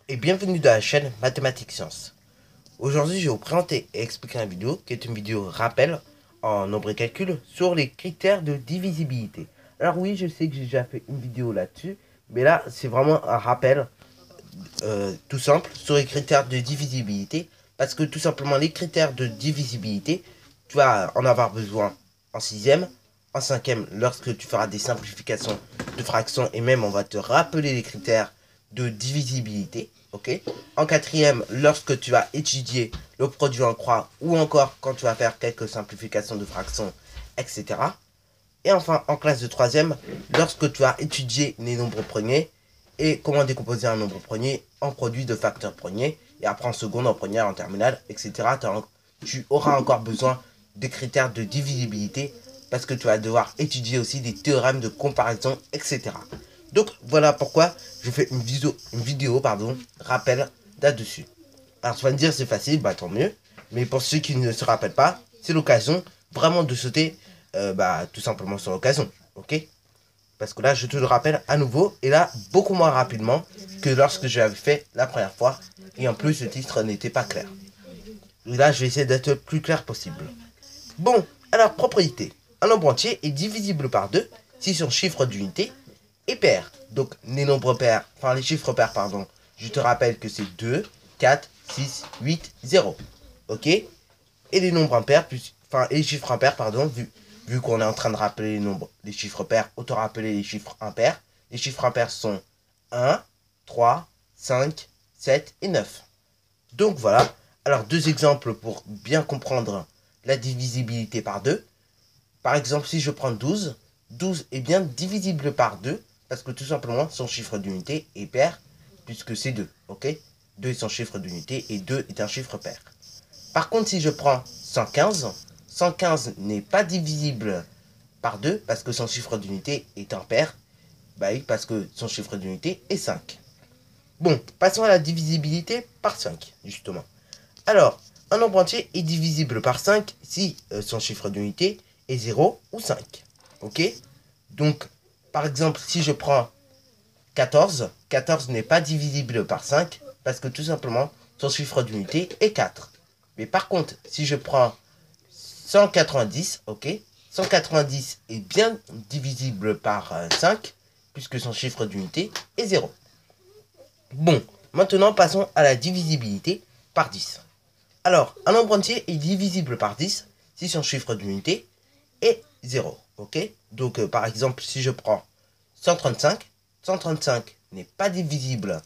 Bonjour et bienvenue dans la chaîne Mathématiques Sciences. Aujourd'hui, je vais vous présenter et expliquer une vidéo qui est une vidéo rappel en nombre et calcul sur les critères de divisibilité. Alors oui, je sais que j'ai déjà fait une vidéo là-dessus, mais là, c'est vraiment un rappel tout simple sur les critères de divisibilité parce que tout simplement, les critères de divisibilité, tu vas en avoir besoin en sixième, en cinquième, lorsque tu feras des simplifications de fractions et même on va te rappeler les critères de divisibilité, ok. En quatrième, lorsque tu vas étudier le produit en croix ou encore quand tu vas faire quelques simplifications de fractions, etc. Et enfin, en classe de troisième, lorsque tu vas étudier les nombres premiers et comment décomposer un nombre premier en produit de facteurs premiers et après en seconde, en première, en terminale, etc. Tu auras encore besoin des critères de divisibilité parce que tu vas devoir étudier aussi des théorèmes de comparaison, etc. Donc voilà pourquoi je fais une vidéo rappel là-dessus. Alors tu vas me dire c'est facile, bah tant mieux. Mais pour ceux qui ne se rappellent pas, c'est l'occasion vraiment de sauter tout simplement sur l'occasion. Ok? Parce que là je te le rappelle à nouveau et là beaucoup moins rapidement que lorsque je l'avais fait la première fois. Et en plus le titre n'était pas clair. Et là je vais essayer d'être le plus clair possible. Bon, alors propriété. Un nombre entier est divisible par 2 si son chiffre d'unité est pair. Donc les nombres pairs, enfin les chiffres pairs, pardon. Je te rappelle que c'est 2, 4, 6, 8, 0. Ok? Et les nombres impairs, enfin et les chiffres impairs, pardon, vu qu'on est en train de rappeler les chiffres pairs, autant rappeler les chiffres impairs. Les chiffres impairs sont 1, 3, 5, 7 et 9. Donc voilà. Alors deux exemples pour bien comprendre la divisibilité par 2. Par exemple, si je prends 12, 12 est bien divisible par 2 parce que tout simplement son chiffre d'unité est pair puisque c'est 2. Ok? 2 est son chiffre d'unité et 2 est un chiffre pair. Par contre, si je prends 115, 115 n'est pas divisible par 2 parce que son chiffre d'unité est impair. Bah oui, parce que son chiffre d'unité est 5. Bon, passons à la divisibilité par 5, justement. Alors, un nombre entier est divisible par 5 si son chiffre d'unité est 0 ou 5. Ok? Donc, par exemple, si je prends 14, 14 n'est pas divisible par 5 parce que tout simplement, son chiffre d'unité est 4. Mais par contre, si je prends 190, ok, 190 est bien divisible par 5 puisque son chiffre d'unité est 0. Bon, maintenant passons à la divisibilité par 10. Alors, un nombre entier est divisible par 10 si son chiffre d'unité est 0. Ok? Donc, par exemple, si je prends 135, 135 n'est pas divisible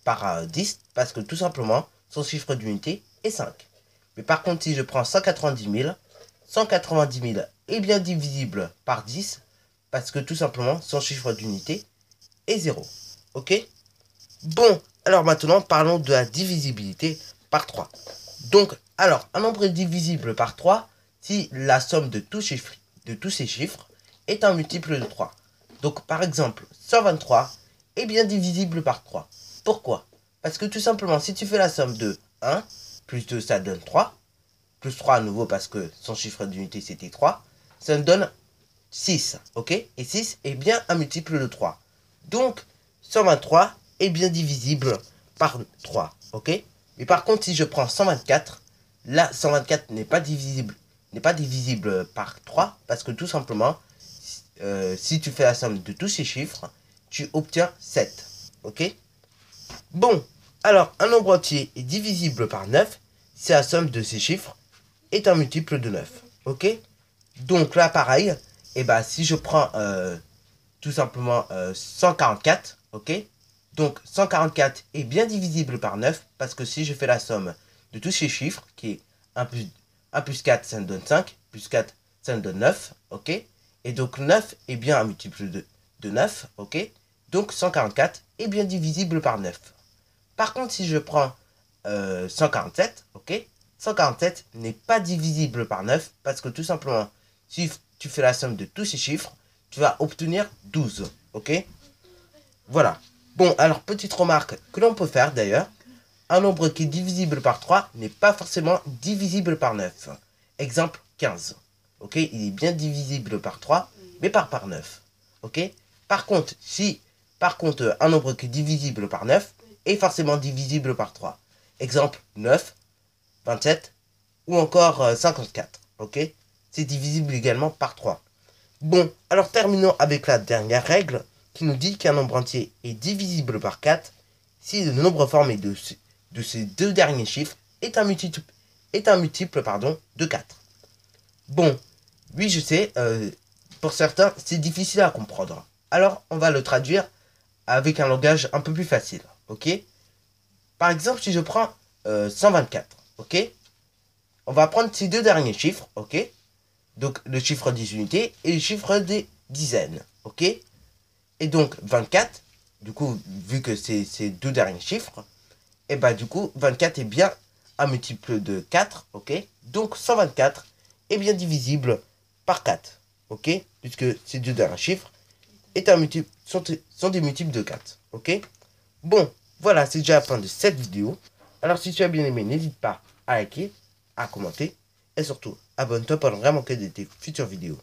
par 10 parce que tout simplement, son chiffre d'unité est 5. Mais par contre, si je prends 190 000, 190 000 est bien divisible par 10 parce que tout simplement, son chiffre d'unité est 0. Ok? Bon, alors maintenant, parlons de la divisibilité par 3. Donc, alors, un nombre est divisible par 3 si la somme de tous ces chiffres est un multiple de 3. Donc, par exemple, 123 est bien divisible par 3. Pourquoi? Parce que tout simplement, si tu fais la somme de 1 plus 2, ça donne 3. Plus 3 à nouveau parce que son chiffre d'unité c'était 3. Ça me donne 6. Ok? Et 6 est bien un multiple de 3. Donc, 123 est bien divisible par 3. Ok? Mais par contre, si je prends 124, là, 124 n'est pas divisible par 3 parce que tout simplement, si tu fais la somme de tous ces chiffres, tu obtiens 7. Ok? Bon, alors, un nombre entier est divisible par 9 si la somme de ces chiffres est un multiple de 9. Ok? Donc là, pareil, et bah, si je prends tout simplement 144, ok? Donc 144 est bien divisible par 9 parce que si je fais la somme de tous ces chiffres, qui est 1 plus 4, ça me donne 5, plus 4, ça me donne 9, ok? Et donc 9 est bien un multiple de 9, ok? Donc 144 est bien divisible par 9. Par contre, si je prends 147, ok? 147 n'est pas divisible par 9 parce que tout simplement, si tu fais la somme de tous ces chiffres, tu vas obtenir 12, ok? Voilà. Bon, alors, petite remarque que l'on peut faire d'ailleurs. Un nombre qui est divisible par 3 n'est pas forcément divisible par 9. Exemple 15. Ok? Il est bien divisible par 3, mais pas par 9. Ok? Par contre, si un nombre qui est divisible par 9 est forcément divisible par 3. Exemple 9, 27 ou encore 54. Ok? C'est divisible également par 3. Bon, alors terminons avec la dernière règle qui nous dit qu'un nombre entier est divisible par 4 si le nombre formé de ces deux derniers chiffres est un multiple, de 4. Bon, oui je sais, pour certains c'est difficile à comprendre. Alors on va le traduire avec un langage un peu plus facile, ok? Par exemple, si je prends 124, ok? On va prendre ces deux derniers chiffres, ok? Donc le chiffre des unités et le chiffre des dizaines, ok? Et donc 24, du coup, vu que c'est ces deux derniers chiffres, et bah du coup, 24 est bien un multiple de 4, ok? Donc 124 est bien divisible par 4, ok? Puisque ces deux derniers chiffres sont des multiples de 4, ok? Bon, voilà, c'est déjà la fin de cette vidéo. Alors si tu as bien aimé, n'hésite pas à liker, à commenter et surtout abonne-toi pour ne rien manquer de tes futures vidéos.